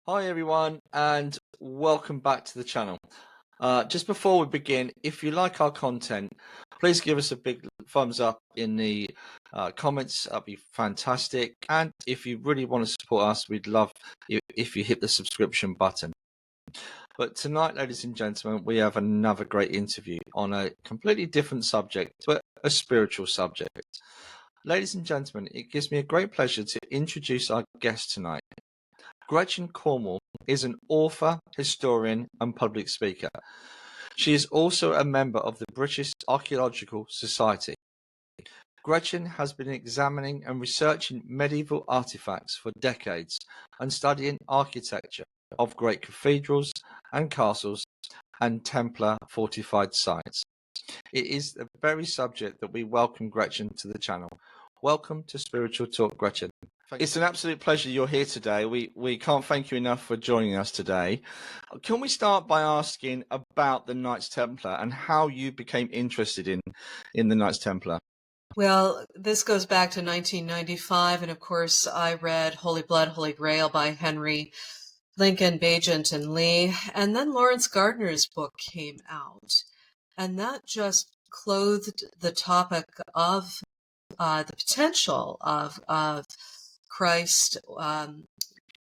Hi everyone, and welcome back to the channel. Just before we begin, if you like our content, please give us a big thumbs up in the comments. That'd be fantastic. And if you really want to support us, we'd love if you hit the subscription button. But tonight, ladies and gentlemen, we have another great interview on a completely different subject, but a spiritual subject. Ladies and gentlemen, it gives me a great pleasure to introduce our guest tonight. Gretchen Cornwall is an author, historian, and public speaker. She is also a member of the British Archaeological Society. Gretchen has been examining and researching medieval artifacts for decades and studying architecture of great cathedrals and castles and Templar fortified sites. It is the very subject that we welcome Gretchen to the channel. Welcome to Spiritual Talk, Gretchen. It's an absolute pleasure you're here today. We can't thank you enough for joining us today. Can we start by asking about the Knights Templar and how you became interested in the Knights Templar? Well, this goes back to 1995, and of course I read Holy Blood, Holy Grail by Henry Lincoln, Bagent, and Lee, and then Lawrence Gardner's book came out, and that just clothed the topic of the potential of Christ,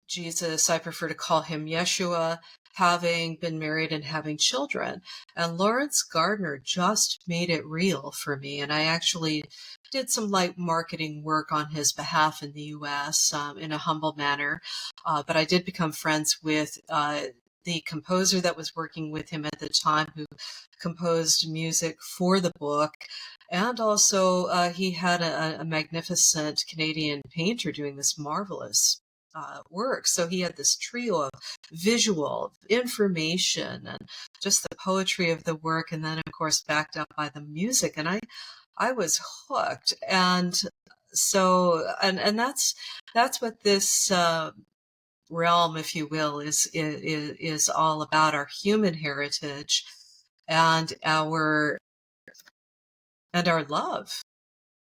Jesus, I prefer to call him Yeshua, having been married and having children. And Lawrence Gardner just made it real for me. And I actually did some light marketing work on his behalf in the U.S. In a humble manner. But I did become friends with the composer that was working with him at the time, who composed music for the book. And also he had a magnificent Canadian painter doing this marvelous work. So he had this trio of visual information and just the poetry of the work, and then of course backed up by the music. And I was hooked. And so, and that's what this realm, if you will, is all about: our human heritage and our love.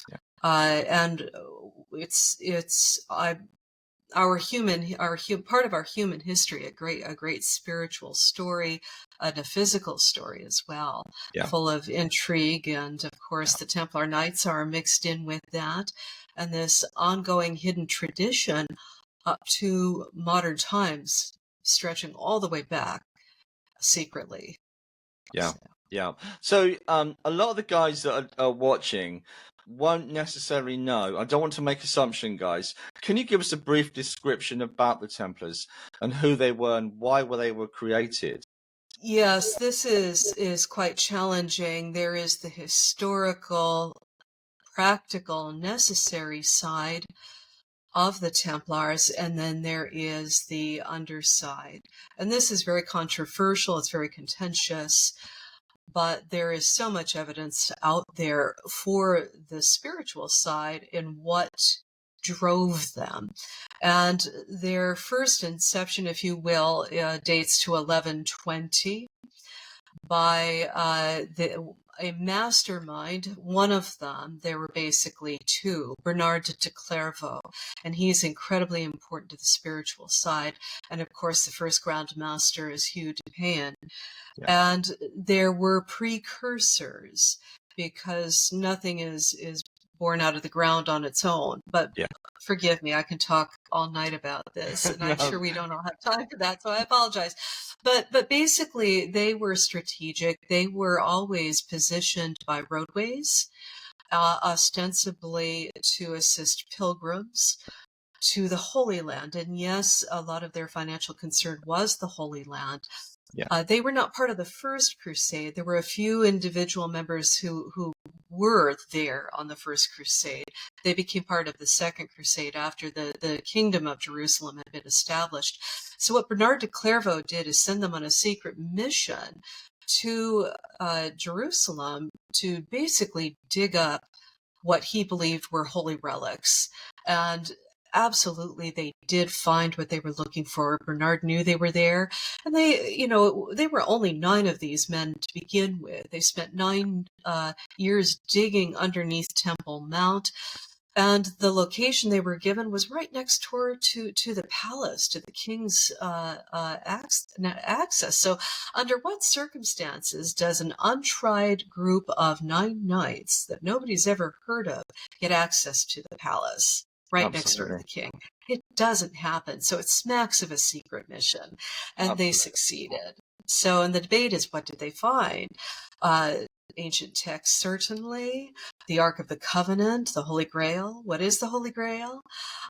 Yeah. And part of our human history, a great spiritual story, and a physical story as well, Yeah. full of intrigue. And of course, the Templar Knights are mixed in with that, and this ongoing hidden tradition up to modern times, stretching all the way back secretly. Yeah. Yeah. So a lot of the guys that are watching won't necessarily know. I don't want to make assumption, guys. Can you give us a brief description about the Templars and who they were and why they were created? Yes, this is quite challenging. There is the historical, practical, necessary side of the Templars, and then there is the underside. And this is very controversial, it's very contentious, but there is so much evidence out there for the spiritual side in what drove them. And their first inception, if you will, dates to 1120 by a mastermind. One of them, there were basically two, Bernard de Clairvaux, and he's incredibly important to the spiritual side. And of course, the first Grand Master is Hugh de Payens. Yeah. And there were precursors, because nothing is born out of the ground on its own. But yeah. Forgive me, I can talk all night about this, and I'm sure we don't all have time for that, so I apologize. But basically, they were strategic. They were always positioned by roadways, ostensibly to assist pilgrims to the Holy Land. And yes, a lot of their financial concern was the Holy Land. Yeah. They were not part of the first crusade. There were a few individual members who were there on the first crusade. They became part of the second crusade after the kingdom of Jerusalem had been established. So what Bernard de Clairvaux did is send them on a secret mission to Jerusalem to basically dig up what he believed were holy relics. And absolutely, they did find what they were looking for. Bernard knew they were there. And they were only 9 of these men to begin with. They spent 9 years digging underneath Temple Mount. And the location they were given was right next door to the palace, to the king's access. So under what circumstances does an untried group of 9 knights that nobody's ever heard of get access to the palace right next door to the king? It doesn't happen. So it smacks of a secret mission, and they succeeded. So, and the debate is, what did they find? Ancient texts, certainly. The Ark of the Covenant, the Holy Grail. What is the Holy Grail?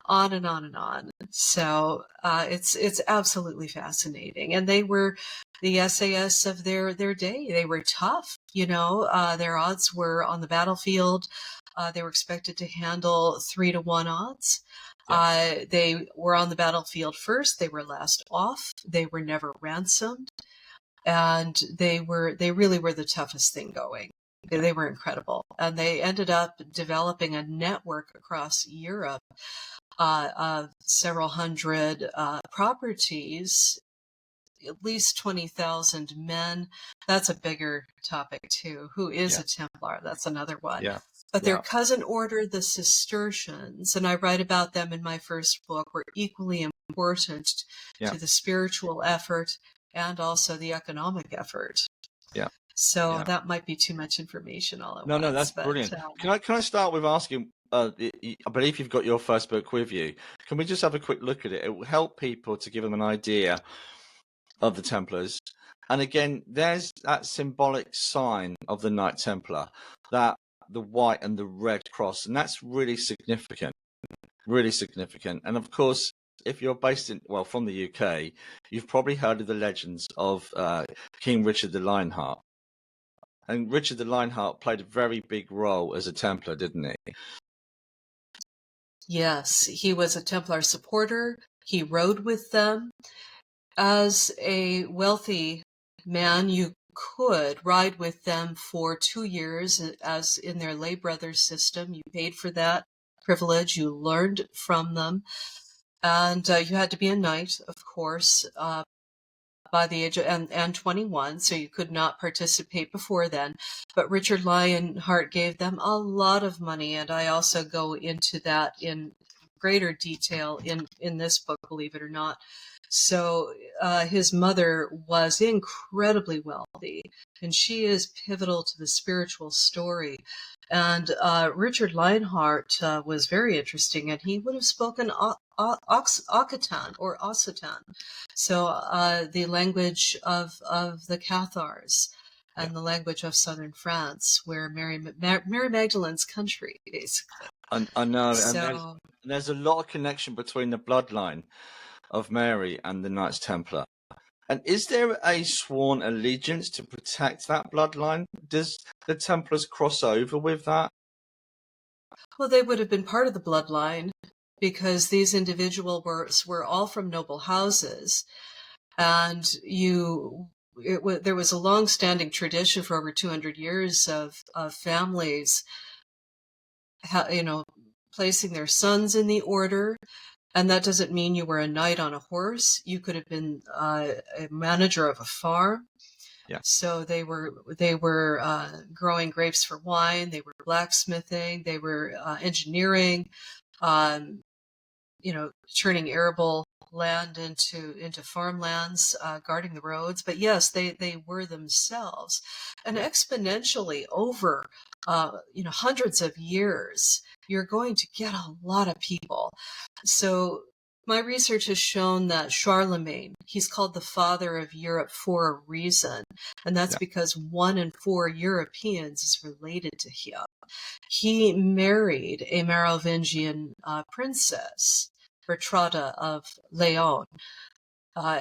On and on and on. So it's absolutely fascinating. And they were the SAS of their day. They were tough. Their odds were on the battlefield. They were expected to handle 3-to-1 odds. Yeah. They were on the battlefield first. They were last off. They were never ransomed. And they really were the toughest thing going. They were incredible. And they ended up developing a network across Europe of several hundred properties, at least 20,000 men. That's a bigger topic too. Who is a Templar? That's another one. Yeah. But their cousin order, the Cistercians, and I write about them in my first book, were equally important to the spiritual effort and also the economic effort. Yeah. So that might be too much information all at once. No, that's brilliant. Can I start with asking, I believe you've got your first book with you. Can we just have a quick look at it? It will help people to give them an idea of the Templars. And again, there's that symbolic sign of the Knight Templar, that the white and the red cross, and that's really significant, really significant. And of course, if you're based from the UK, you've probably heard of the legends of King Richard the Lionheart. And Richard the Lionheart played a very big role as a Templar, didn't he? Yes, he was a Templar supporter. He rode with them. As a wealthy man, you could ride with them for 2 years, as in their lay brothers system. You paid for that privilege. You learned from them. And you had to be a knight, of course, by the age of, and 21, so you could not participate before then. But Richard Lionheart gave them a lot of money, and I also go into that in greater detail in this book, believe it or not. So his mother was incredibly wealthy, and she is pivotal to the spiritual story. And Richard Lionheart was very interesting, and he would have spoken Occitan or Occitan, so the language of the Cathars, and the language of southern France, where Mary Magdalene's country, basically. I know, and there's a lot of connection between the bloodline of Mary and the Knights Templar. And is there a sworn allegiance to protect that bloodline? Does the Templars cross over with that? Well, they would have been part of the bloodline, because these individuals were all from noble houses, and there was a long-standing tradition for over 200 years of families, placing their sons in the order. And that doesn't mean you were a knight on a horse. You could have been a manager of a farm. Yeah. So they were growing grapes for wine. They were blacksmithing. They were engineering. Turning arable land into farmlands, guarding the roads. But yes, they were themselves, and exponentially over hundreds of years, you're going to get a lot of people. So my research has shown that Charlemagne, he's called the father of Europe for a reason, and that's because 1 in 4 Europeans is related to him. He married a Merovingian princess, Bertrada of Leon.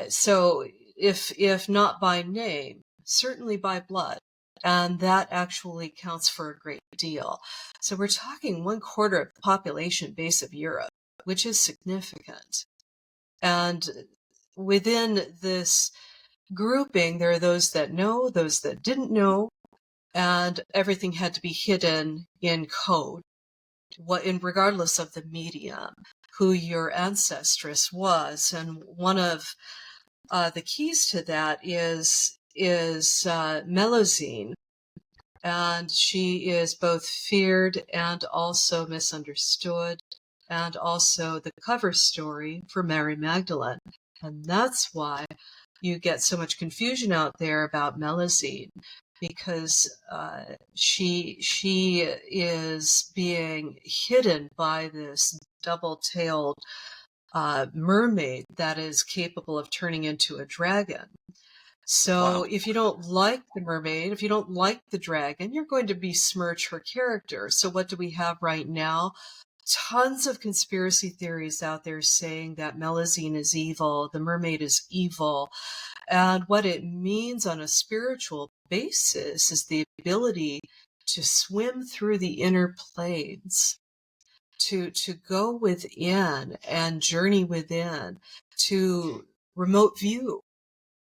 So if not by name, certainly by blood. And that actually counts for a great deal. So we're talking 1/4 of the population base of Europe, which is significant. And within this grouping, there are those that know, those that didn't know, and everything had to be hidden in code, regardless of the medium, who your ancestress was. And one of the keys to that is Melusine, and she is both feared and also misunderstood, and also the cover story for Mary Magdalene. And that's why you get so much confusion out there about Melusine, because she is being hidden by this double-tailed mermaid that is capable of turning into a dragon. So Wow. if you don't like the mermaid, if you don't like the dragon, you're going to besmirch her character. So what do we have right now? Tons of conspiracy theories out there saying that Melusine is evil, the mermaid is evil. And what it means on a spiritual basis is the ability to swim through the inner planes, to go within and journey within, to remote view.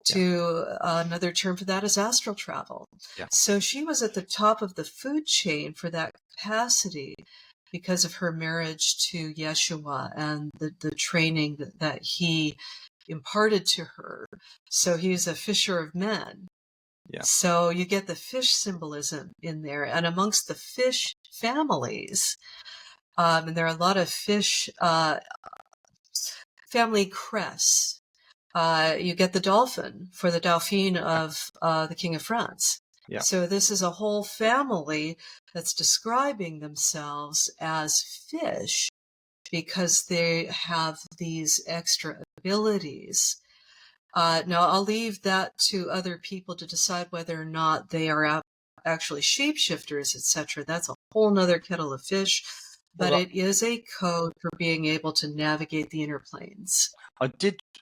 Yeah. To another term for that is astral travel. Yeah. So she was at the top of the food chain for that capacity because of her marriage to Yeshua and the training that he imparted to her. So he's a fisher of men. Yeah. So you get the fish symbolism in there. And amongst the fish families, and there are a lot of fish family crests. You get the dolphin for the Dauphine of the King of France. Yeah. So this is a whole family that's describing themselves as fish because they have these extra abilities. Now, I'll leave that to other people to decide whether or not they are actually shapeshifters, etc. That's a whole nother kettle of fish, but Well, it is a code for being able to navigate the inner planes.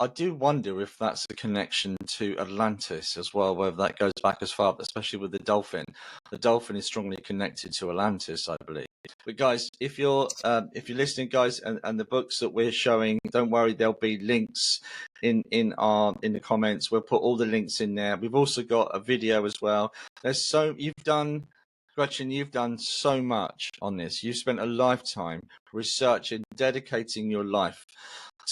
I do wonder if that's a connection to Atlantis as well, whether that goes back as far, but especially with the dolphin. The dolphin is strongly connected to Atlantis, I believe. But guys, if you're listening, guys, and the books that we're showing, don't worry, there'll be links in the comments. We'll put all the links in there. We've also got a video as well. Gretchen, you've done so much on this. You've spent a lifetime researching, dedicating your life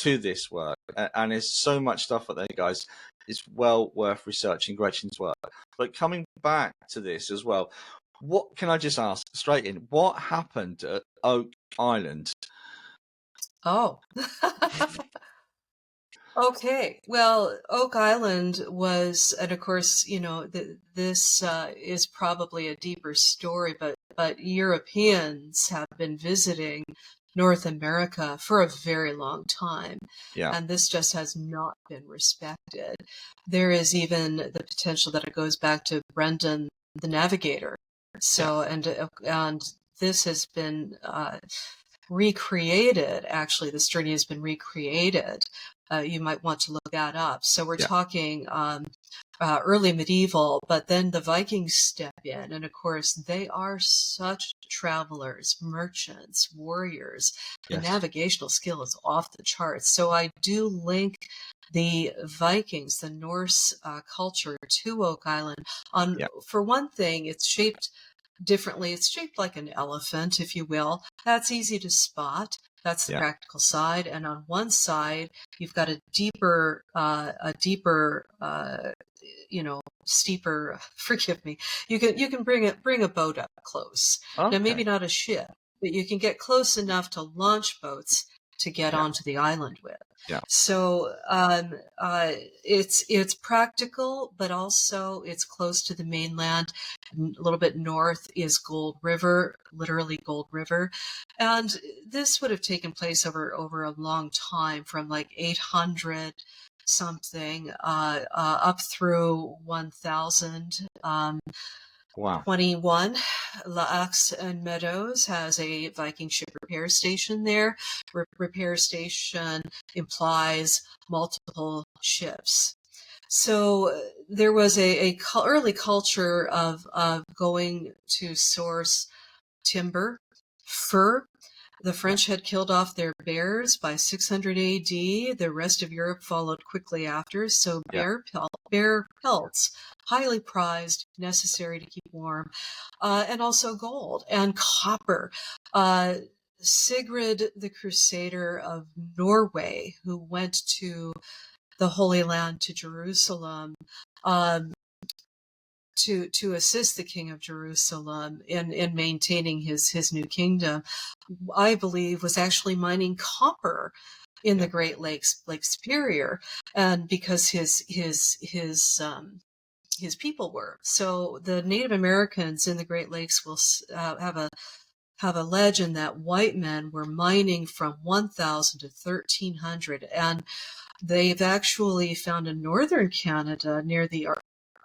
to this work, and there's so much stuff out there, guys. It's well worth researching Gretchen's work. But coming back to this as well, what can I just ask straight in? What happened at Oak Island? Oh. Okay. Well, Oak Island was, and of course, this is probably a deeper story, but Europeans have been visiting North America for a very long time, Yeah, and this just has not been respected. There is even the potential that it goes back to Brendan the Navigator. So, and this has been recreated. Actually, this journey has been recreated. You might want to look that up. So we're talking early medieval, but then the Vikings step in, and of course they are such travelers, merchants, warriors. The navigational skill is off the charts. So I do link the Vikings, the Norse culture, to Oak Island. For one thing, it's shaped differently. It's shaped like an elephant, if you will. That's easy to spot. That's the practical side. And on one side, you've got a deeper, steeper. Forgive me. You can bring a boat up close. Okay. Now, maybe not a ship, but you can get close enough to launch boats to get onto the island with. Yeah. So it's practical, but also it's close to the mainland. A little bit north is Gold River, literally Gold River, and this would have taken place over a long time, from like 800 something up through 1000. Wow. 21, Lax and Meadows has a Viking ship repair station there. Repair station implies multiple ships. So there was a early culture of going to source timber, fur. The French had killed off their bears by 600 AD. The rest of Europe followed quickly after. So bear pelts, highly prized, necessary to keep warm, and also gold and copper. Sigrid the Crusader of Norway, who went to the Holy Land, to Jerusalem, to assist the king of Jerusalem in maintaining his new kingdom, I believe, was actually mining copper in the Great Lakes, Lake Superior, and because his people were. So the Native Americans in the Great Lakes will have a legend that white men were mining from 1000 to 1300, and they've actually found in northern Canada near the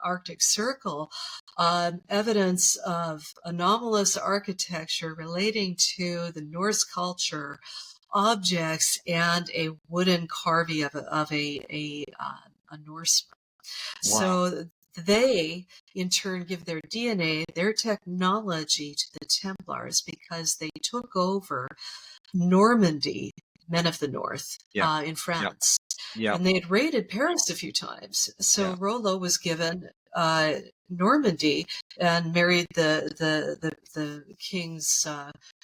Arctic Circle evidence of anomalous architecture relating to the Norse culture, objects, and a wooden carving of a Norseman. Wow. So they, in turn, give their DNA, their technology to the Templars because they took over Normandy, men of the North, in France. Yeah. And they had raided Paris a few times. So Rollo was given Normandy and married the king's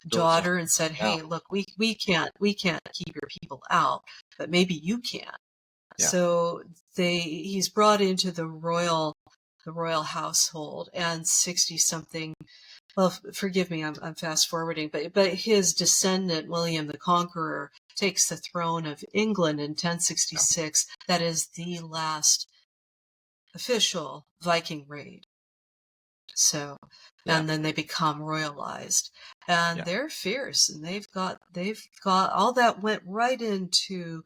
daughter and said, "Hey, look, we can't keep your people out, but maybe you can." So he's brought into the royal household, and 60 something. Well, forgive me, I'm fast forwarding, but his descendant William the Conqueror takes the throne of England in 1066. That is the last official Viking raid. So, and then they become royalized, and they're fierce, and they've got all that went right into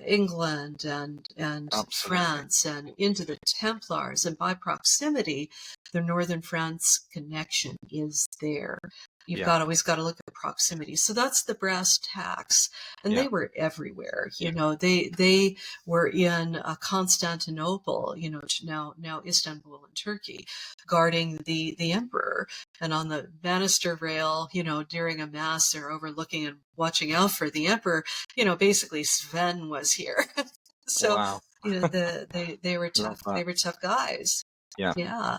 England and Absolutely. France and into the Templars, and by proximity, the Northern France connection is there. You've always got to look at proximity. So that's the brass tacks, and they were everywhere. You know, they were in Constantinople, you know, now Istanbul in Turkey, guarding the emperor, and on the banister rail, you know, during a mass, they're overlooking and watching out for the emperor. You know, basically Sven was here. So you know, they were tough. They were tough guys. Yeah.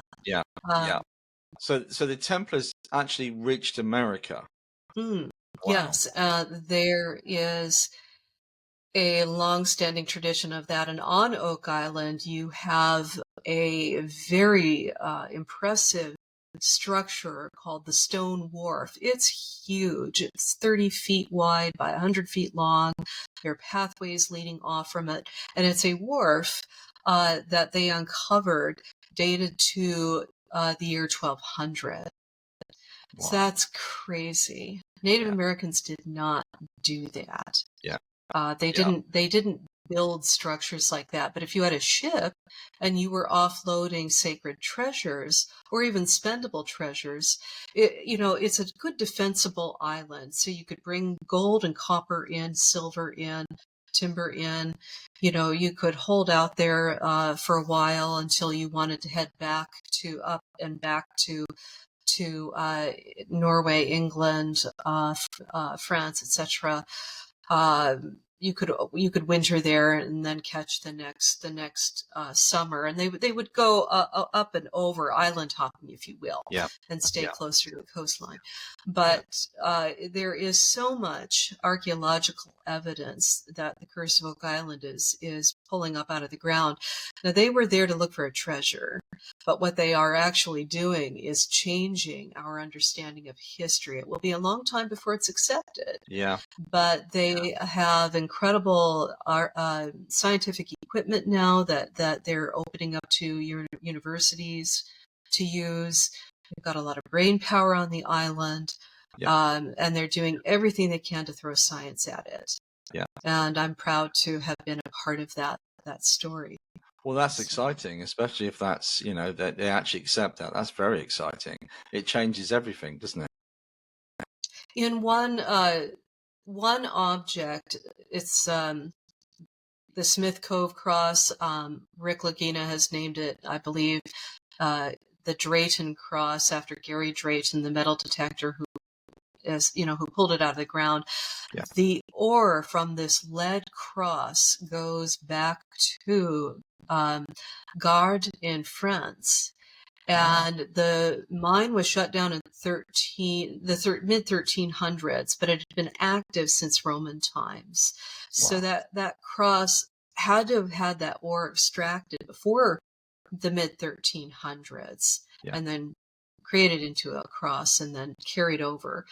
So the Templars actually reached America. Yes, there is a long-standing tradition of that, and on Oak Island you have a very impressive structure called the Stone Wharf. It's huge. It's 30 feet wide by 100 feet long. There are pathways leading off from it, and it's a wharf that they uncovered dated to the year 1200. So that's crazy. Native Americans did not do that. They didn't build structures like that. But if you had a ship and you were offloading sacred treasures or even spendable treasures, you know, it's a good defensible island. So you could bring gold and copper in, silver in, timber in. You know, you could hold out there for a while until you wanted to head back to Norway, England, France, etc. You could winter there and then catch the next summer, and they would go up and over, island hopping, if you will, and stay closer to the coastline. But there is so much archaeological evidence that the Curse of Oak Island is pulling up out of the ground. Now, they were there to look for a treasure, but what they are actually doing is changing our understanding of history. It will be a long time before it's accepted. But they have incredible scientific equipment now that they're opening up to universities to use. They've got a lot of brain power on the island, and they're doing everything they can to throw science at it. And I'm proud to have been a part of that story. Well, that's exciting, especially if that's, you know, that they actually accept that. That's very exciting. It changes everything, doesn't it? In one object, it's the Smith Cove Cross. Rick Lagina has named it, I believe, the Drayton Cross after Gary Drayton, the metal detector who pulled it out of the ground. The ore from this lead cross goes back to Gardner in France. And the mine was shut down in mid 1300s, but it had been active since Roman times. So that cross had to have had that ore extracted before the mid 1300s, Yeah. and then created into a cross and then carried over.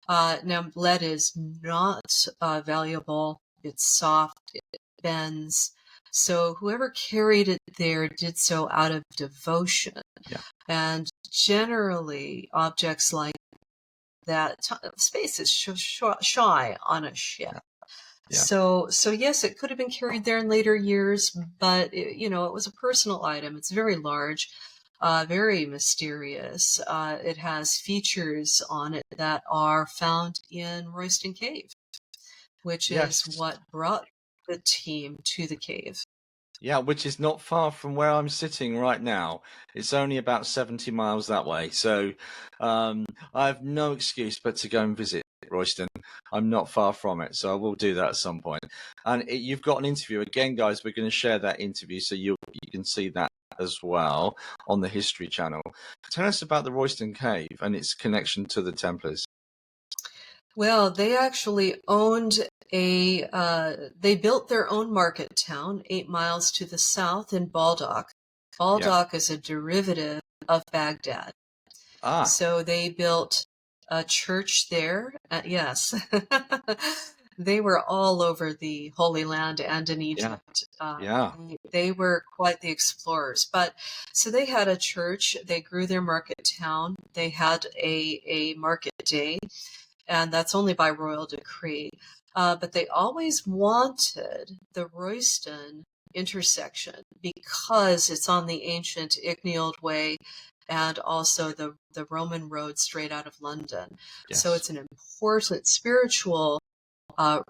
Now, lead is not valuable. It's soft. It bends. So whoever carried it there did so out of devotion. Yeah. And generally, objects like that, space is shy on a ship. Yeah. So yes, it could have been carried there in later years, but it was a personal item. It's very large, very mysterious. It has features on it that are found in Royston Cave, which Yes. is what brought the team to the cave. Yeah, which is not far from where I'm sitting right now. It's only about 70 miles that way. So I have no excuse but to go and visit Royston. I'm not far from it, so I will do that at some point. And you've got an interview. Again, guys, we're going to share that interview so you can see that as well on the History Channel. Tell us about the Royston Cave and its connection to the Templars. Well, they actually owned they built their own market town 8 miles to the south in Baldock. Baldock is a derivative of Baghdad. So they built a church there. Yes. They were all over the Holy Land and in Egypt. They were quite the explorers. But so they had a church. They grew their market town. They had a market day, and that's only by royal decree. But they always wanted the Royston intersection because it's on the ancient Icknield Way and also the Roman road straight out of London. Yes. So it's an important spiritual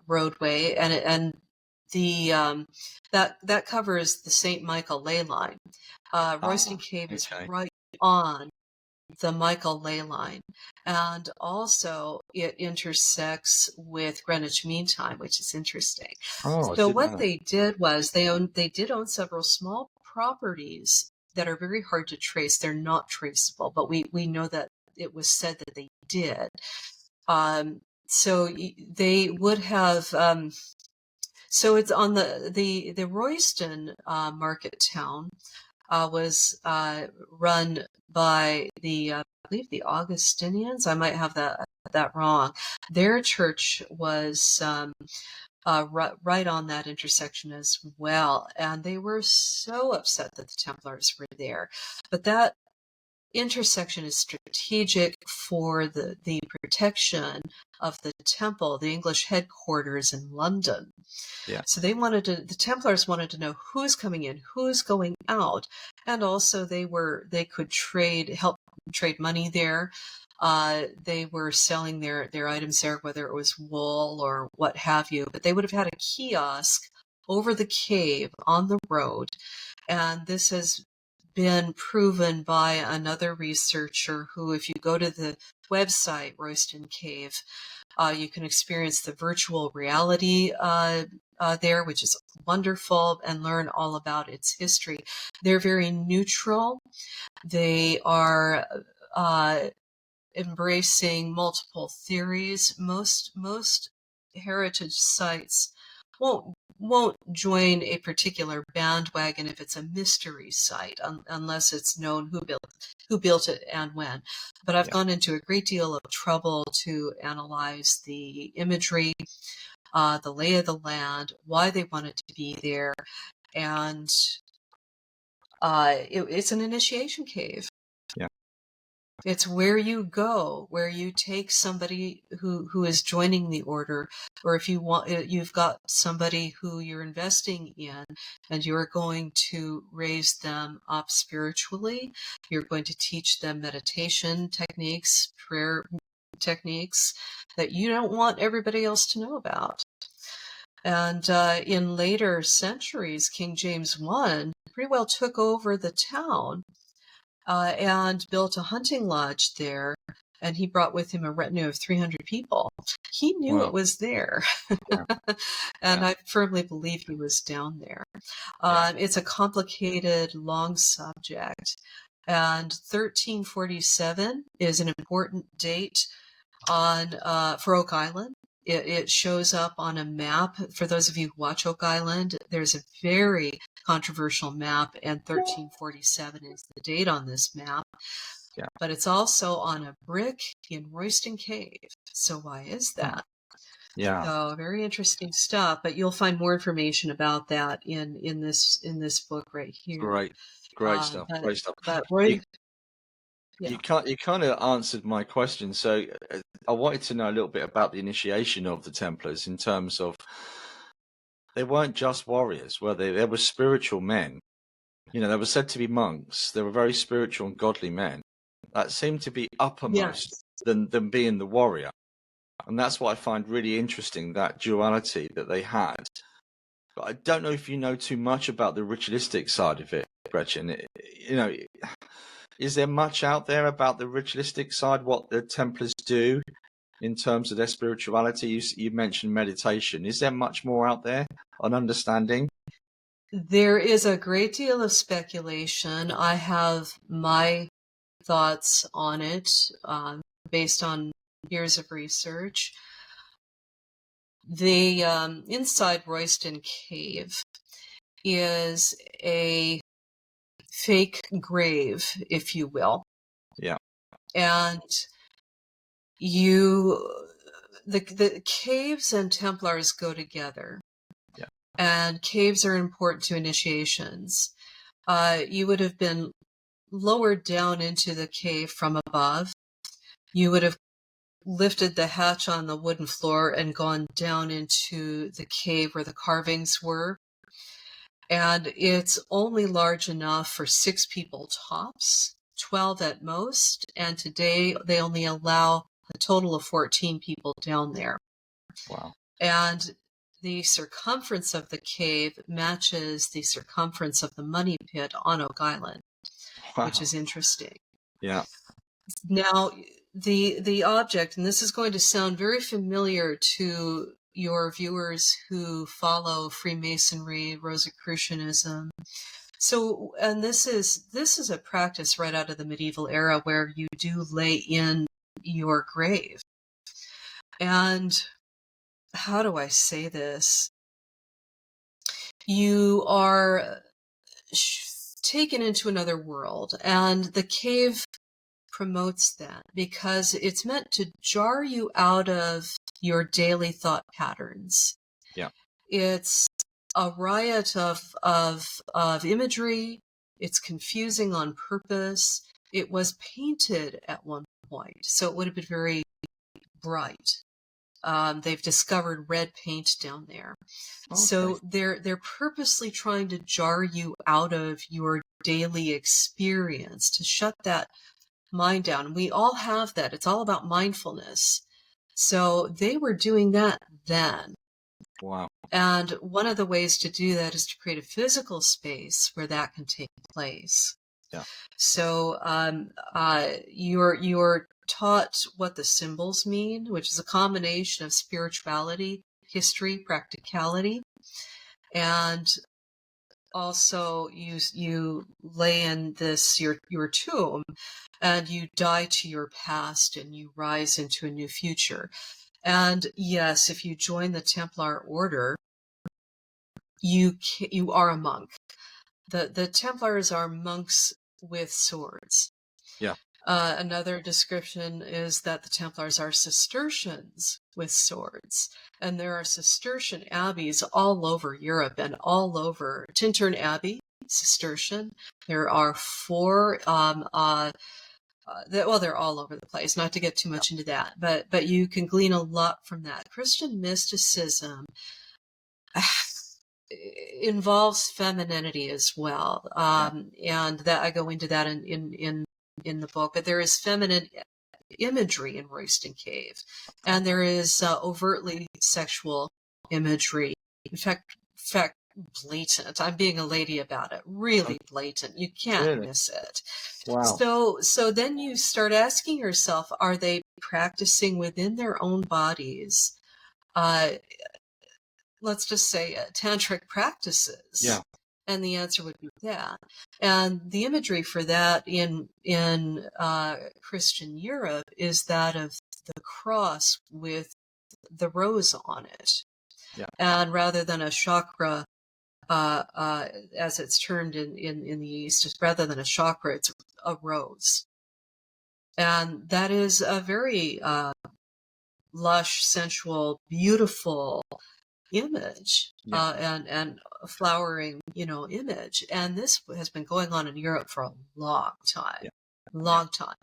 roadway, and the that covers the St. Michael ley line. Royston Cave is right on the Michael ley line, and also it intersects with Greenwich Mean Time, which is interesting. So what they did was they did own several small properties that are very hard to trace. They're not traceable, but we know that it was said that they did. So they would have. So it's on the Royston market town. Was run by I believe the Augustinians. I might have that wrong. Their church was right on that intersection as well, and they were so upset that the Templars were there. But that intersection is strategic for the protection of the temple, the English headquarters in London. Yeah. So the Templars wanted to know who's coming in, who's going out, and also they could help trade money there. They were selling their items there, whether it was wool or what have you, but they would have had a kiosk over the cave on the road, and this has been proven by another researcher who, if you go to the website Royston Cave, you can experience the virtual reality there, which is wonderful, and learn all about its history. They're very neutral. They are embracing multiple theories. Most heritage sites won't join a particular bandwagon if it's a mystery site, unless it's known who built it and when. But I've gone into a great deal of trouble to analyze the imagery, the lay of the land, why they wanted to be there, and it's an initiation cave. It's where you go, where you take somebody who is joining the order, or if you've got somebody who you're investing in, and you're going to raise them up spiritually. You're going to teach them meditation techniques, prayer techniques that you don't want everybody else to know about. And in later centuries, King James I pretty well took over the town and built a hunting lodge there, and he brought with him a retinue of 300 people. He knew it was there, and I firmly believe he was down there. It's a complicated, long subject, and 1347 is an important date for Oak Island. It shows up on a map. For those of you who watch Oak Island, there's a very controversial map, and 1347 is the date on this map. Yeah. But it's also on a brick in Royston Cave. So why is that? Yeah. So very interesting stuff. But you'll find more information about that in this book right here. Great stuff. Great stuff. But Roy, You kind of answered my question. So I wanted to know a little bit about the initiation of the Templars in terms of they weren't just warriors, were they? They were spiritual men. You know, they were said to be monks. They were very spiritual and godly men that seemed to be uppermost than being the warrior. And that's what I find really interesting, that duality that they had. But I don't know if you know too much about the ritualistic side of it, Gretchen. You know, is there much out there about the ritualistic side, what the Templars do in terms of their spirituality? You mentioned meditation. Is there much more out there on understanding? There is a great deal of speculation. I have my thoughts on it based on years of research. The inside Royston Cave is a fake grave, if you will. Yeah. And the caves and Templars go together. Yeah. And caves are important to initiations. You would have been lowered down into the cave from above. You would have lifted the hatch on the wooden floor and gone down into the cave where the carvings were. And it's only large enough for 6 people tops, 12 at most. And today they only allow a total of 14 people down there. Wow. And the circumference of the cave matches the circumference of the money pit on Oak Island, which is interesting. Yeah. Now, the object, and this is going to sound very familiar to your viewers who follow Freemasonry, Rosicrucianism. So, and this is a practice right out of the medieval era where you do lay in your grave. And how do I say this? You are taken into another world, and the cave promotes that because it's meant to jar you out of your daily thought patterns. Yeah. It's a riot of imagery. It's confusing on purpose. It was painted at one point, so it would have been very bright. They've discovered red paint down there. Okay. So they're purposely trying to jar you out of your daily experience, to shut that mind down. We all have that. It's all about mindfulness. So they were doing that then. Wow. And one of the ways to do that is to create a physical space where that can take place. Yeah. So you're taught what the symbols mean, which is a combination of spirituality, history, practicality, and also you lay in this your tomb, and you die to your past and you rise into a new future. And yes, if you join the Templar order, you are a monk. The Templars are monks with swords. Yeah. Another description is that the Templars are Cistercians with swords. And there are Cistercian abbeys all over Europe and all over. Tintern Abbey, Cistercian. There are 4, they're all over the place, not to get too much into that, but you can glean a lot from that. Christian mysticism involves femininity as well. And that I go into that in the book, but there is feminine imagery in Royston Cave, and there is overtly sexual imagery. In fact, blatant. I'm being a lady about it. Really blatant. You can't miss it. Wow. So then you start asking yourself, are they practicing within their own bodies? Let's just say tantric practices. Yeah. And the answer would be that. And the imagery for that in Christian Europe is that of the cross with the rose on it. Yeah. And rather than a chakra, as it's termed in the East, rather than a chakra, it's a rose. And that is a very lush, sensual, beautiful image, and a flowering, image. And this has been going on in Europe for a long time, time.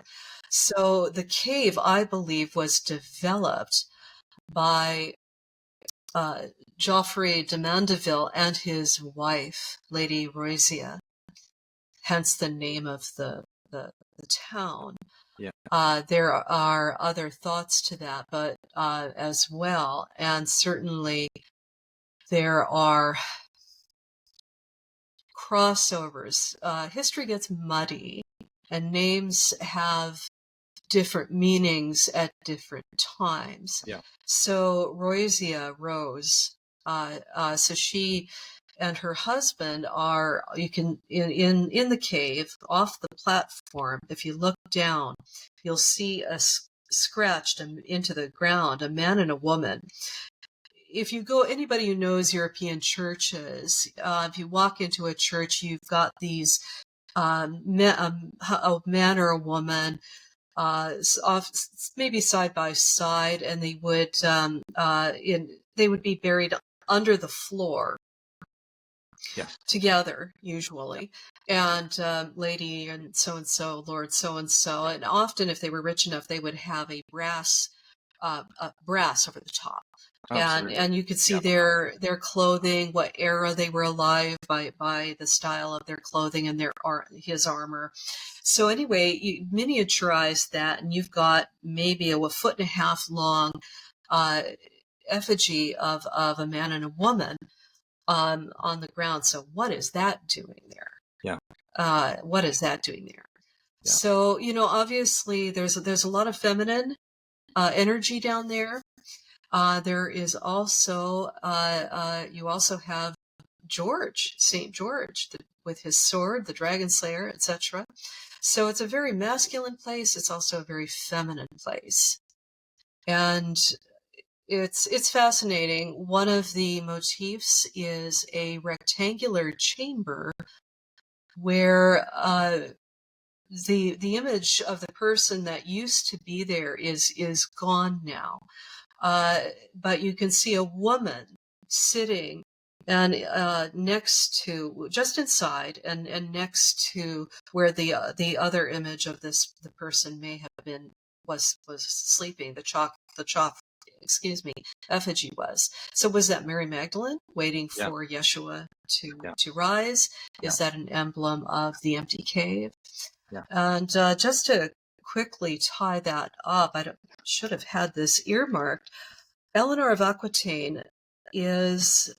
So the cave, I believe, was developed by Geoffrey de Mandeville and his wife, Lady Roisia, hence the name of the town. Yeah. There are other thoughts to that, but as well, and certainly there are crossovers. History gets muddy, and names have different meanings at different times. Yeah. So Roisia, Rose, so she and her husband are, you can, in the cave, off the platform, if you look down, you'll see scratched into the ground, a man and a woman. If you go, anybody who knows European churches, if you walk into a church, you've got these a man or a woman, maybe side by side, and they would be buried under the floor. Yes. Together, usually, and lady and so, Lord so, and often, if they were rich enough, they would have a brass over the top. And you could see their clothing, what era they were alive by the style of their clothing and his armor. So anyway, you miniaturize that, and you've got maybe a 1.5 foot long effigy of a man and a woman on the ground. So what is that doing there? Yeah. What is that doing there? Yeah. So, obviously there's a lot of feminine energy down there. There is also, you also have St. George, with his sword, the dragon slayer, etc. So it's a very masculine place. It's also a very feminine place. And it's fascinating. One of the motifs is a rectangular chamber where the image of the person that used to be there is gone now. But you can see a woman sitting and next to, just inside and next to where the other image of the person may have been was sleeping. The chalk effigy was. So was that Mary Magdalene waiting for Yeshua to rise? Is that an emblem of the empty cave? Yeah. And just to quickly tie that up, I should have had this earmarked. Eleanor of Aquitaine is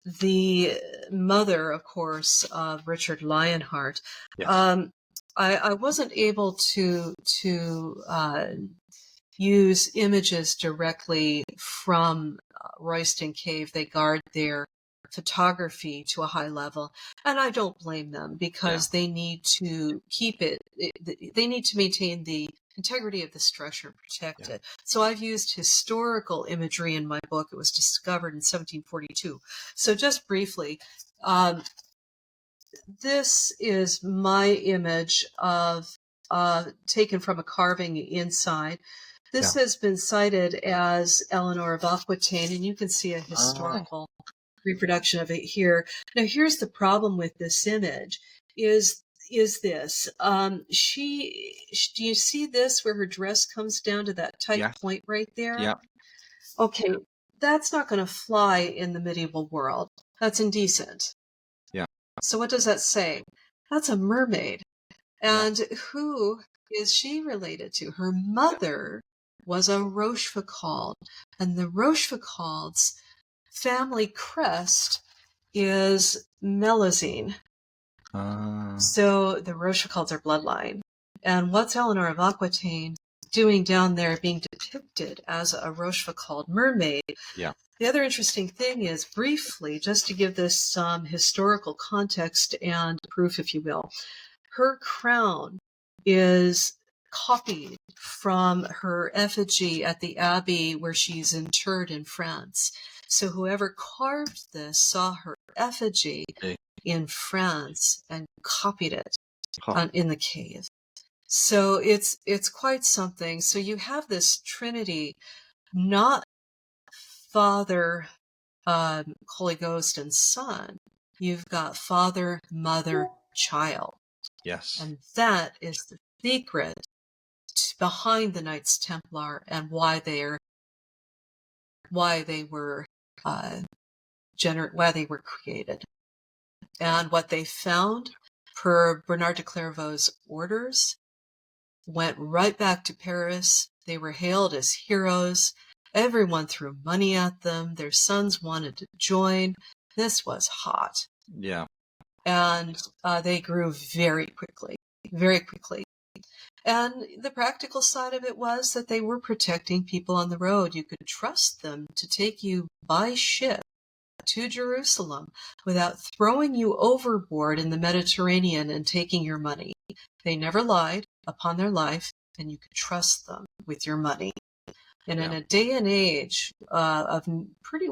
the mother, of course, of Richard Lionheart. Yes. I wasn't able to use images directly from Royston Cave. They guard their photography to a high level, and I don't blame them, because they need to keep it. They need to maintain the integrity of the structure and protect it. So I've used historical imagery in my book. It was discovered in 1742. So just briefly, this is my image of taken from a carving inside. This has been cited as Eleanor of Aquitaine, and you can see a historical reproduction of it here. Now, here's the problem with this image: is this? Do you see this, where her dress comes down to that tight point right there? Yeah. Okay, that's not going to fly in the medieval world. That's indecent. Yeah. So what does that say? That's a mermaid. And who is she related to? Her mother was a Rochefoucauld, and the Rochefocaulds' family crest is Melusine. So the Rochefocaulds are bloodline. And what's Eleanor of Aquitaine doing down there, being depicted as a Rochefoucauld mermaid? Yeah. The other interesting thing is, briefly, just to give this some historical context and proof, if you will, her crown is copied from her effigy at the abbey where she's interred in France. So whoever carved this saw her effigy in France and copied it in the cave. So it's quite something. So you have this Trinity, not Father, Holy Ghost, and Son. You've got Father, Mother, Child. Yes. And that is the secret behind the Knights Templar and why they were why they were created. And what they found, per Bernard de Clairvaux's orders, went right back to Paris. They were hailed as heroes. Everyone threw money at them. Their sons wanted to join. This was hot. Yeah. And they grew very quickly, very quickly. And the practical side of it was that they were protecting people on the road. You could trust them to take you by ship to Jerusalem without throwing you overboard in the Mediterranean and taking your money. They never lied upon their life, and you could trust them with your money. And in a day and age of pretty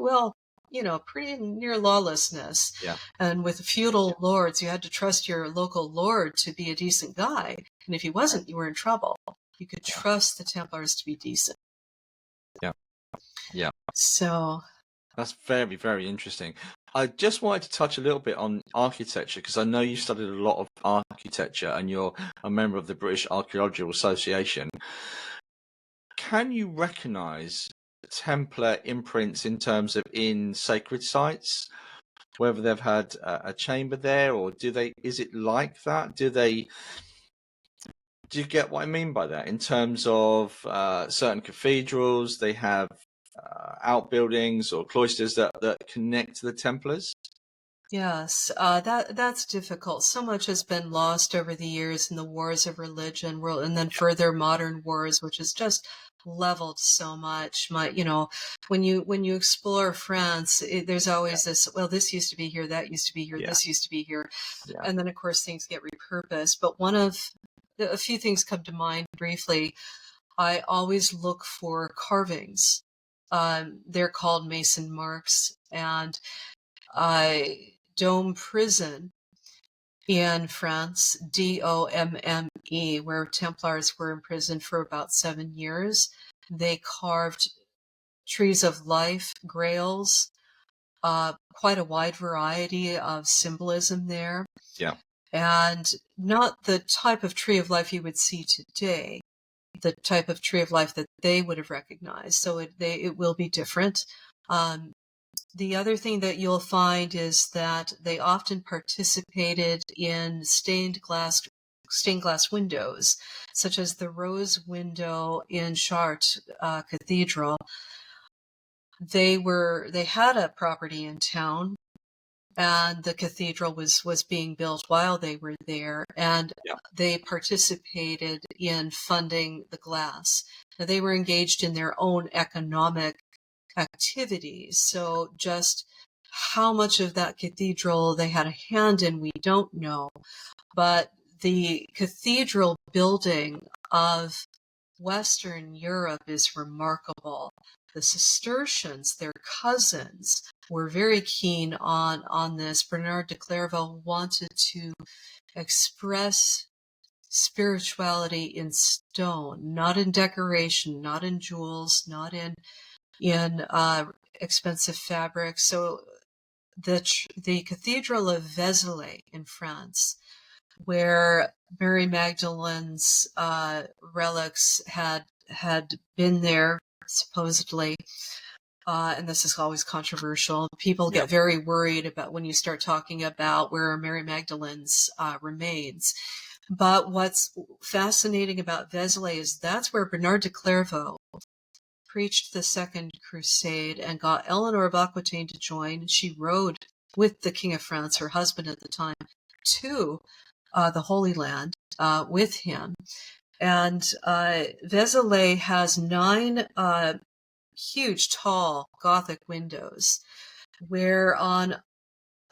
near lawlessness, and with feudal lords, you had to trust your local lord to be a decent guy. And if he wasn't, you were in trouble. You could trust the Templars to be decent. Yeah. Yeah. So that's very, very interesting. I just wanted to touch a little bit on architecture, because I know you studied a lot of architecture and you're a member of the British Archaeological Association. Can you recognize Templar imprints in terms of in sacred sites, whether they've had a chamber there, or is it like that? Do you get what I mean by that? In terms of certain cathedrals, they have outbuildings or cloisters that connect to the Templars? Yes, that's difficult. So much has been lost over the years in the wars of religion, and then further modern wars, which has just leveled so much. When you explore France, there's always this. Well, this used to be here, that used to be here, this used to be here, and then of course things get repurposed. But a few things come to mind briefly. I always look for carvings. They're called Mason marks, and Dome Prison in France, Domme, where Templars were imprisoned for about 7 years. They carved trees of life, grails, quite a wide variety of symbolism there. Yeah. And not the type of tree of life you would see today, the type of tree of life that they would have recognized. So it will be different. The other thing that you'll find is that they often participated in stained glass windows, such as the rose window in Chartres Cathedral. They had a property in town, and the cathedral was being built while they were there, and they participated in funding the glass. Now, they were engaged in their own economic activities, so just how much of that cathedral they had a hand in, we don't know. But the cathedral building of Western Europe is remarkable. The Cistercians, their cousins, were very keen on this. Bernard de Clairvaux wanted to express spirituality in stone, not in decoration, not in jewels, not in expensive fabric. So the Cathedral of Vézelay in France, where Mary Magdalene's relics had been there, supposedly, and this is always controversial. People get very worried about when you start talking about where Mary Magdalene's remains. But what's fascinating about Vézelay is that's where Bernard de Clairvaux preached the Second Crusade and got Eleanor of Aquitaine to join. She rode with the King of France, her husband at the time, to the Holy Land with him. And Vézelay has 9 huge, tall Gothic windows, where on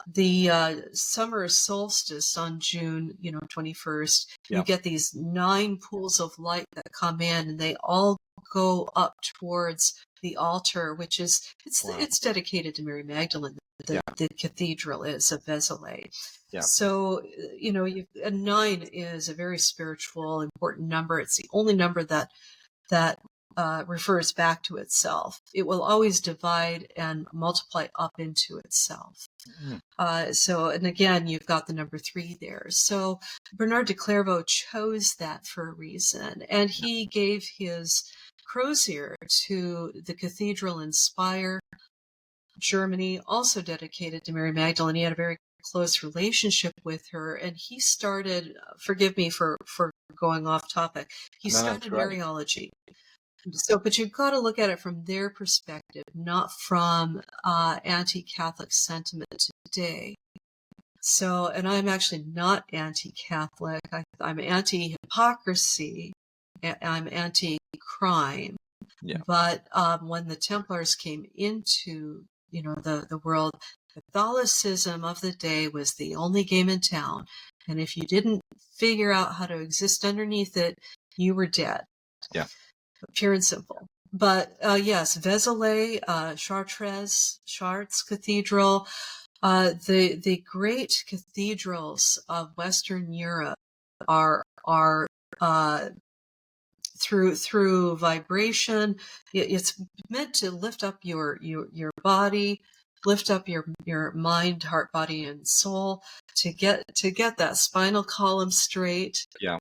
the summer solstice on June, 21st, you Yeah. get these 9 pools of light that come in, and they all go up towards the altar, which is Wow. it's dedicated to Mary Magdalene. Yeah. The cathedral is of Vézelay. Yeah. So, a 9 is a very spiritual, important number. It's the only number that refers back to itself. It will always divide and multiply up into itself. Mm. And again, you've got the number 3 there. So Bernard de Clairvaux chose that for a reason, and he gave his crozier to the cathedral in Speyer, Germany, also dedicated to Mary Magdalene. He had a very close relationship with her, and he started, forgive me for going off topic, he started Mariology. So, but you've got to look at it from their perspective, not from anti-Catholic sentiment today. So, and I'm actually not anti-Catholic. I'm anti-hypocrisy. I'm anti-crime. Yeah. But when the Templars came into, the world, Catholicism of the day was the only game in town. And if you didn't figure out how to exist underneath it, you were dead. Yeah. Pure and simple. But yes, Vézelay, Chartres Cathedral, the great cathedrals of Western Europe are through vibration. It's meant to lift up your body, lift up your mind, heart, body, and soul, to get that spinal column straight. Yeah.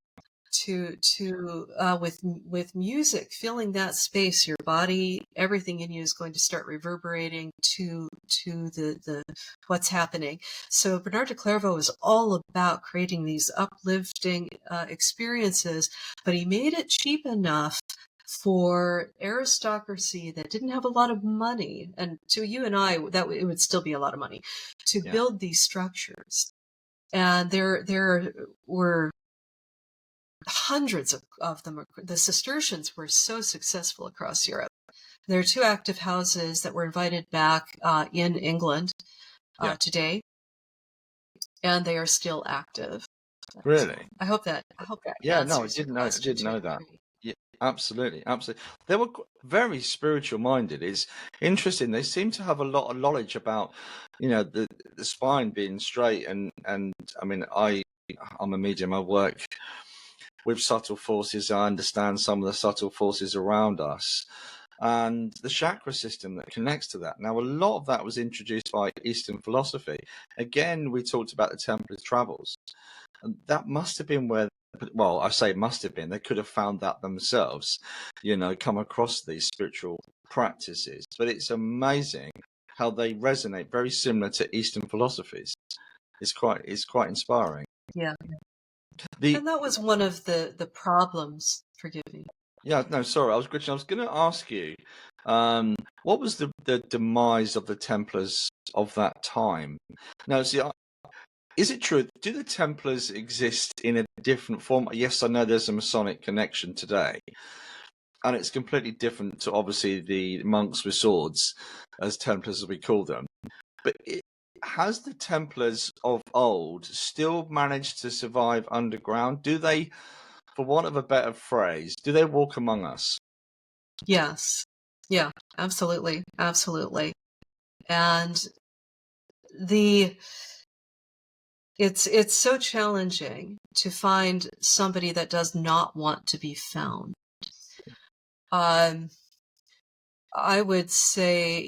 With music filling that space, your body, everything in you is going to start reverberating to the what's happening. So Bernard de Clairvaux is all about creating these uplifting experiences, but he made it cheap enough for aristocracy that didn't have a lot of money, and to you and I, that it would still be a lot of money to build these structures. And there were hundreds of them. The Cistercians were so successful across Europe. There are 2 active houses that were invited back in England today, and they are still active. Really? I hope that. Yeah, no, I didn't know that. Yeah, absolutely. They were very spiritual minded. It's interesting. They seem to have a lot of knowledge about, the spine being straight, and I mean, I'm a medium. I work with subtle forces. I understand some of the subtle forces around us, and the chakra system that connects to that. Now, a lot of that was introduced by Eastern philosophy. Again, we talked about the Templar travels, and that must have been where, well, I say must have been, they could have found that themselves, come across these spiritual practices. But it's amazing how they resonate, very similar to Eastern philosophies. It's quite inspiring. Yeah. And that was one of the problems. Forgive me. Yeah, no, sorry. I was going to ask you, what was the demise of the Templars of that time? Now, see, is it true? Do the Templars exist in a different form? Yes, I know there's a Masonic connection today, and it's completely different to obviously the monks with swords, as Templars as we call them. But has the Templars of old still managed to survive underground? Do they, for want of a better phrase, do they walk among us? Yes. Yeah, absolutely. Absolutely. And it's so challenging to find somebody that does not want to be found. I would say,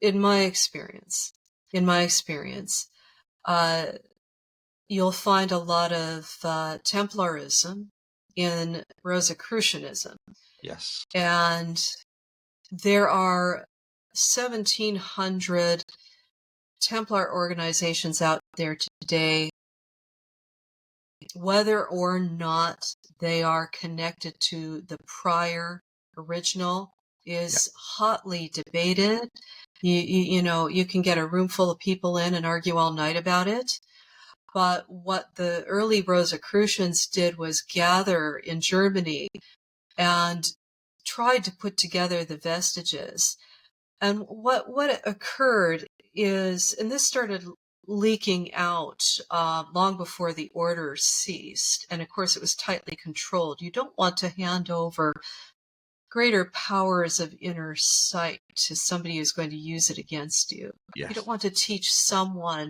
in my experience, you'll find a lot of Templarism in Rosicrucianism. Yes. And there are 1,700 Templar organizations out there today. Whether or not they are connected to the prior original is hotly debated. You can get a room full of people in and argue all night about it. But what the early Rosicrucians did was gather in Germany and tried to put together the vestiges. And what occurred is, and this started leaking out long before the order ceased, and of course it was tightly controlled. You don't want to hand over greater powers of inner sight to somebody who's going to use it against you. You don't Yes. want to teach someone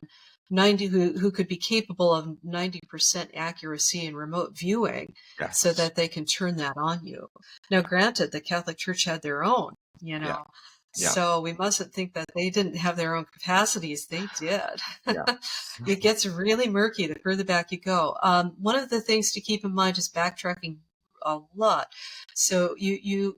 90 who could be capable of 90% accuracy in remote viewing so Yes. that they can turn that on you. Now, granted, the Catholic Church had their own, Yeah. Yeah. so we mustn't think that they didn't have their own capacities. They did. Yeah. It gets really murky the further back you go. One of the things to keep in mind is backtracking a lot. So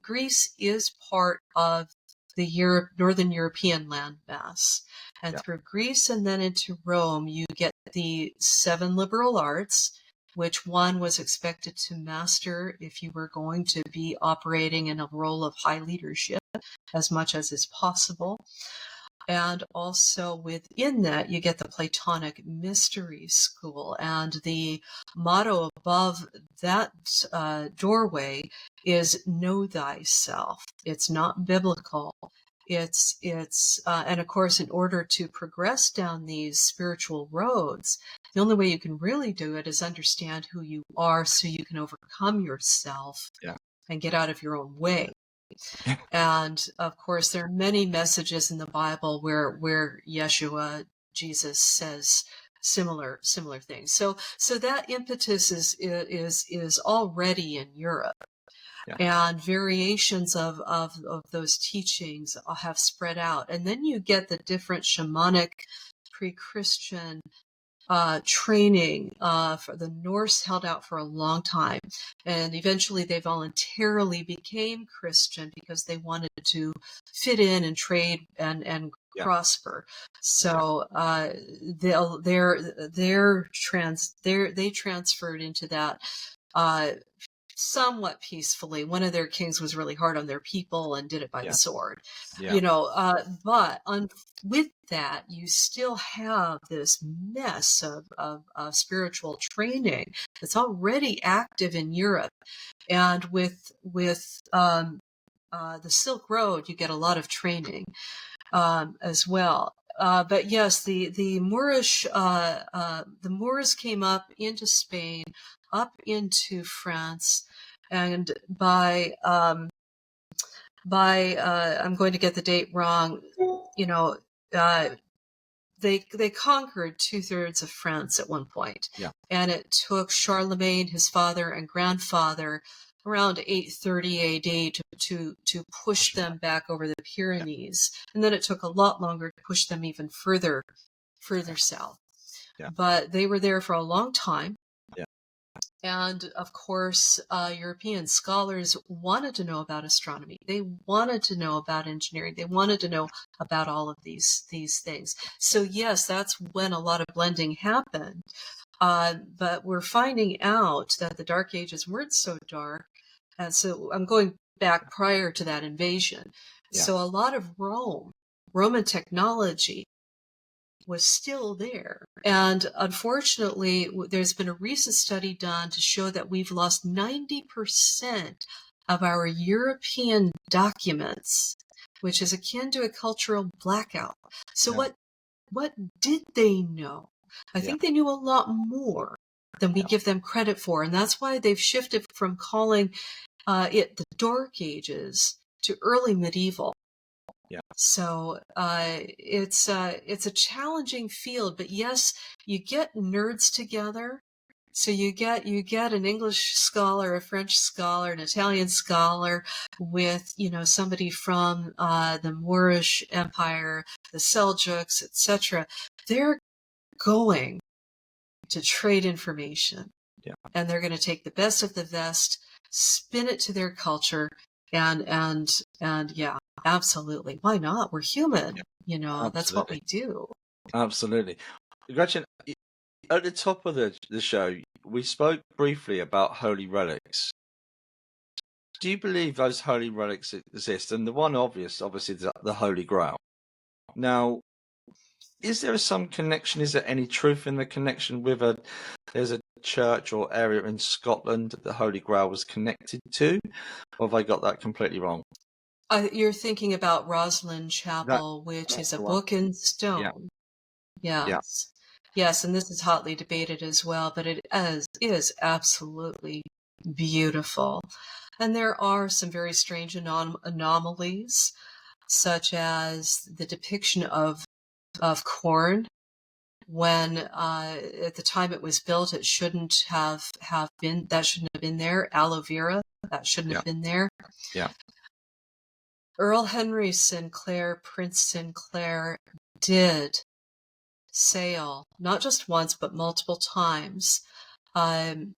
Greece is part of the Northern European landmass. And Yeah. through Greece and then into Rome, you get the 7 liberal arts, which one was expected to master if you were going to be operating in a role of high leadership as much as is possible. And also within that, you get the Platonic Mystery School. And the motto above that doorway is "Know thyself." It's not biblical. And of course, in order to progress down these spiritual roads, the only way you can really do it is understand who you are so you can overcome yourself Yeah. and get out of your own way. And of course, there are many messages in the Bible where Yeshua, Jesus, says similar things. So that impetus is already in Europe, Yeah. and variations of those teachings have spread out. And then you get the different shamanic, pre-Christian training. For the Norse held out for a long time, and eventually they voluntarily became Christian because they wanted to fit in and trade and Yeah. prosper. So they transferred into that somewhat peacefully. One of their kings was really hard on their people and did it by the sword, Yeah. but with that, you still have this mess of spiritual training that's already active in Europe. And with the Silk Road, you get a lot of training as well. But yes, the Moorish the Moors came up into Spain, up into France, and by I'm going to get the date wrong. They conquered 2/3 of France at one point. Yeah. And it took Charlemagne, his father and grandfather, around 830 AD to push them back over the Pyrenees. And then it took a lot longer to push them even further south. Yeah. But they were there for a long time. Yeah. And of course, European scholars wanted to know about astronomy. They wanted to know about engineering. They wanted to know about all of these things. So yes, that's when a lot of blending happened. But we're finding out that the Dark Ages weren't so dark. And so I'm going back prior to that invasion. Yeah. So a lot of Roman technology was still there. And unfortunately, there's been a recent study done to show that we've lost 90% of our European documents, which is akin to a cultural blackout. So what did they know? I think they knew a lot more than we give them credit for. And that's why they've shifted from calling it the Dark Ages to early medieval. Yeah. So it's a challenging field, but yes, you get nerds together. So you get an English scholar, a French scholar, an Italian scholar with somebody from the Moorish Empire, the Seljuks, etc. They're going to trade information, and they're going to take the best of the best, spin it to their culture, and yeah. Absolutely. Why not? We're human. That's what we do. Absolutely. Gretchen, at the top of the show, we spoke briefly about holy relics. Do you believe those holy relics exist? And the one obviously, the Holy Grail. Now, is there some connection? Is there any truth in the connection with there's a church or area in Scotland that the Holy Grail was connected to? Or have I got that completely wrong? You're thinking about Rosslyn That Chapel, which is that's a the one. book in Yeah, stone. yeah, Yes. Yes, and this is hotly debated as well, but it is absolutely beautiful. And there are some very strange anomalies, such as the depiction of corn when at the time it was built, it shouldn't have been, that shouldn't have been there. Aloe vera, that shouldn't yeah, have been there. yeah, Earl Henry Sinclair, Prince Sinclair, did sail not just once but multiple times. Um,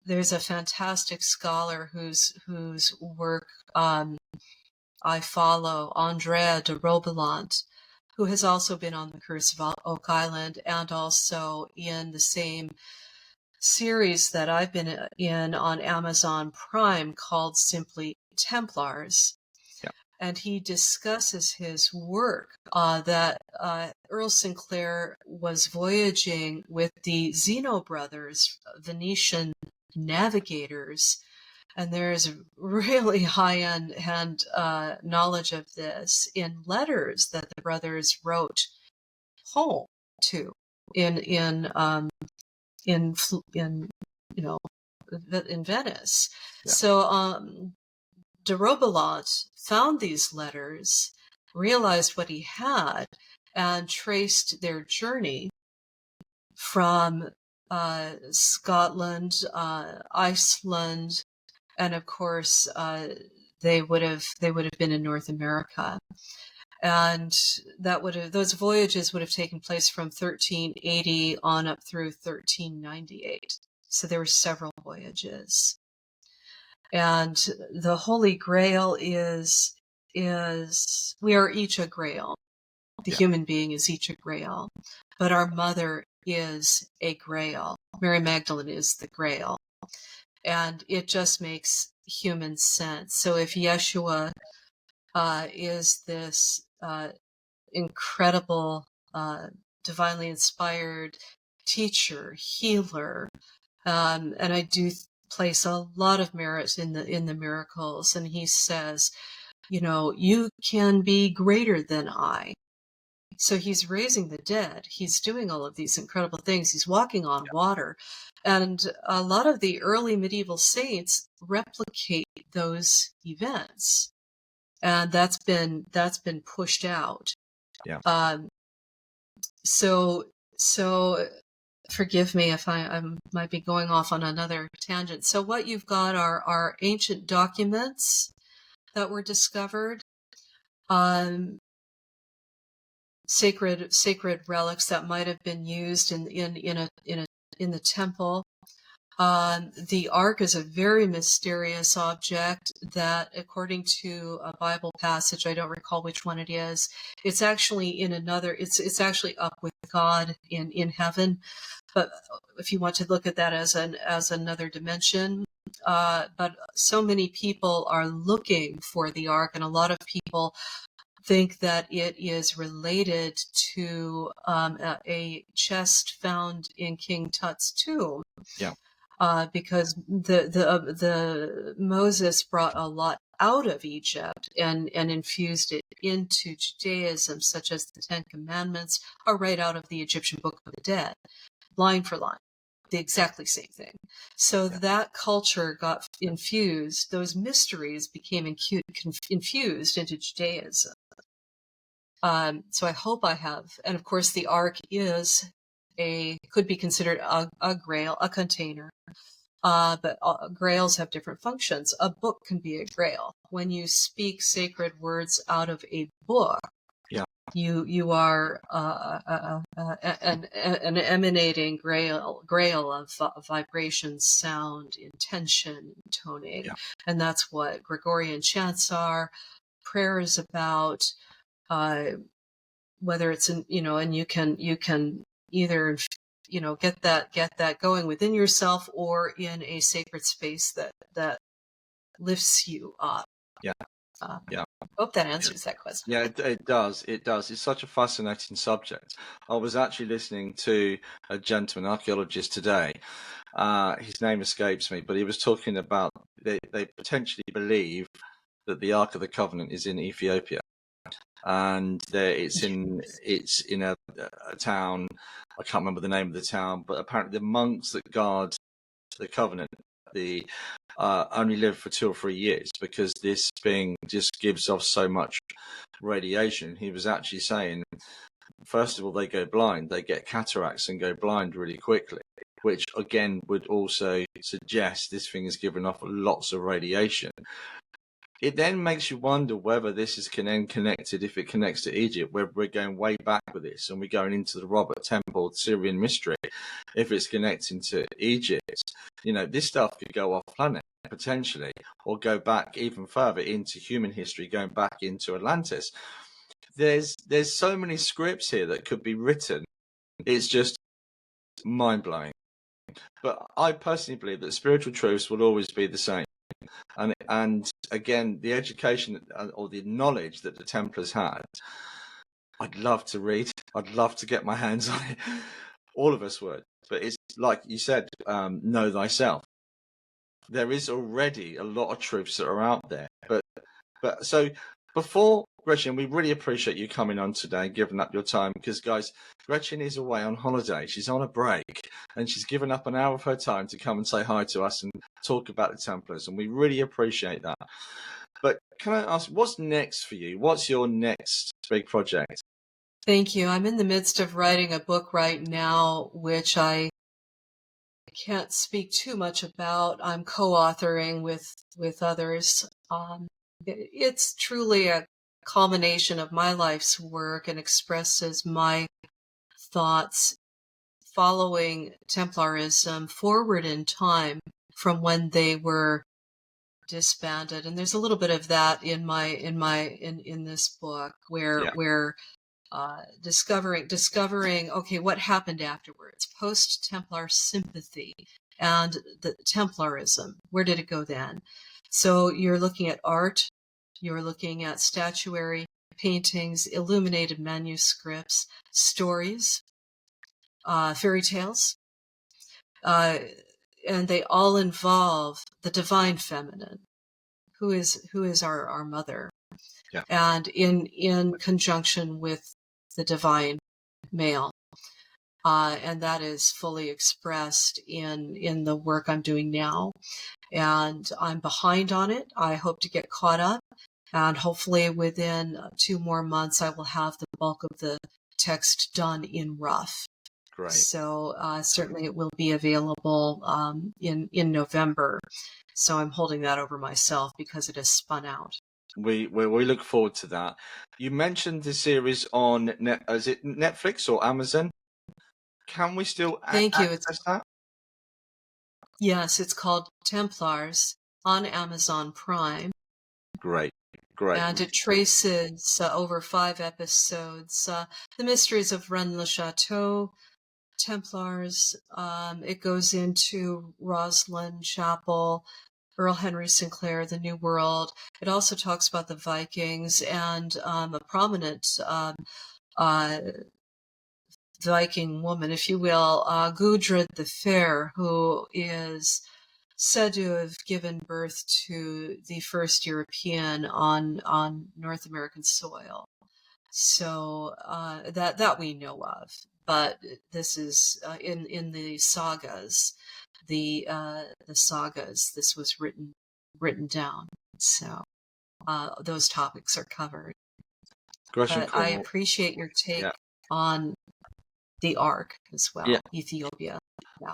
there's a fantastic scholar whose work I follow, Andrea de Robelant, who has also been on the Curse of Oak Island and also in the same series that I've been in on Amazon Prime called simply Templars. yeah, And he discusses his work that Earl Sinclair was voyaging with the Zeno brothers, Venetian navigators, and there's really high-end knowledge of this in letters that the brothers wrote home to in you know in Venice. yeah, So de Robelat found these letters, realized what he had, and traced their journey from Scotland, Iceland, and of course they would have been in North America, and those voyages would have taken place from 1380 on up through 1398. So there were several voyages, and the Holy Grail is we are each a Grail. The yeah, human being is each a Grail, but our mother is a Grail. Mary Magdalene is the Grail. And it just makes human sense. So if Yeshua is this incredible, divinely inspired teacher, healer, and I do place a lot of merit in the miracles. And he says, you can be greater than I. So he's raising the dead. He's doing all of these incredible things. He's walking on water. And a lot of the early medieval saints replicate those events. And that's been pushed out. yeah. Um, so forgive me if I might be going off on another tangent. So what you've got are ancient documents that were discovered. Sacred relics that might have been used in the temple. The ark is a very mysterious object that, according to a Bible passage, I don't recall which one it is, it's actually in another. It's actually up with God in heaven. But if you want to look at that as another dimension. But so many people are looking for the ark, and a lot of people think that it is related to a chest found in King Tut's tomb. Yeah. Because the Moses brought a lot out of Egypt and infused it into Judaism, such as the Ten Commandments are right out of the Egyptian Book of the Dead, line for line, the exactly same thing. So that culture got infused; those mysteries became infused into Judaism. So I hope I have, and of course the ark could be considered a grail, a container. But grails have different functions. A book can be a grail. When you speak sacred words out of a book, Yeah. you are an emanating grail of vibration, sound, intention, toning, Yeah. and that's what Gregorian chants are. Prayer is about. Whether it's and you can either get that going within yourself or in a sacred space that lifts you up. Yeah. Yeah. Hope that answers that question. Yeah, it does. It does. It's such a fascinating subject. I was actually listening to a gentleman, archaeologist today. His name escapes me, but he was talking about they potentially believe that the Ark of the Covenant is in Ethiopia, and it's in a town. I can't remember the name of the town, but apparently the monks that guard the Covenant, only live for 2 or 3 years because this thing just gives off so much radiation. He was actually saying, first of all, they go blind, they get cataracts and go blind really quickly, which again would also suggest this thing is giving off lots of radiation. It then makes you wonder whether this is connected, if it connects to Egypt, whether we're going way back with this and we're going into the Robert Temple Syrian mystery. If it's connecting to Egypt, this stuff could go off planet potentially, or go back even further into human history, going back into Atlantis. There's so many scripts here that could be written. It's just mind-blowing. But I personally believe that spiritual truths will always be the same. And again, the education or the knowledge that the Templars had, I'd love to read. I'd love to get my hands on it. All of us would. But it's like you said, know thyself. There is already a lot of truths that are out there. But so before, Gretchen, we really appreciate you coming on today, giving up your time, because guys, Gretchen is away on holiday. She's on a break, and she's given up an hour of her time to come and say hi to us and talk about the Templars, and we really appreciate that. But can I ask, what's next for you? What's your next big project? Thank you. I'm in the midst of writing a book right now, which I can't speak too much about. I'm co-authoring with others. It's truly a culmination of my life's work and expresses my thoughts following Templarism forward in time from when they were disbanded. And there's a little bit of that in this book where discovering okay, what happened afterwards, post-Templar sympathy and the Templarism, where did it go then? So you're looking at art, you're looking at statuary, paintings, illuminated manuscripts, stories, fairy tales, and they all involve the divine feminine, who is our mother, and in conjunction with the divine male, and that is fully expressed in the work I'm doing now. And I'm behind on it. I hope to get caught up, and hopefully within 2 more months I will have the bulk of the text done in rough. Great. So certainly it will be available in November. So I'm holding that over myself because it has spun out. We look forward to that. You mentioned the series on is it Netflix or Amazon? Can we still access that? Yes, it's called Templars on Amazon Prime. Great. And it traces over 5 episodes the mysteries of Rennes-le-Château, Templars. It goes into Roslyn Chapel, Earl Henry Sinclair, the New World. It also talks about the Vikings and a prominent Viking woman, if you will, Gudrid the Fair, who is said to have given birth to the first European on North American soil. So that we know of. But this is in the sagas, the sagas. This was written down. So those topics are covered. Gretchen But Cornwall. I appreciate your take on the Ark as well, Ethiopia.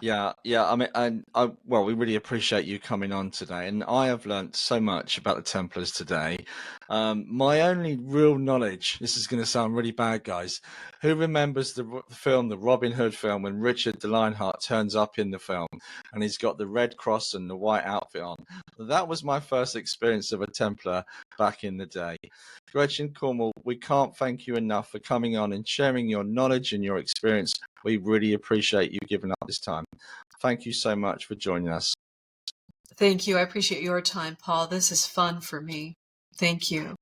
Yeah. I mean, well, we really appreciate you coming on today, and I have learnt so much about the Templars today. My only real knowledge, this is going to sound really bad, guys. Who remembers the film, the Robin Hood film, when Richard the Lionheart turns up in the film and he's got the red cross and the white outfit on? That was my first experience of a Templar back in the day. Gretchen Cornwall, we can't thank you enough for coming on and sharing your knowledge and your experience. We really appreciate you giving up this time. Thank you so much for joining us. Thank you. I appreciate your time, Paul. This is fun for me. Thank you.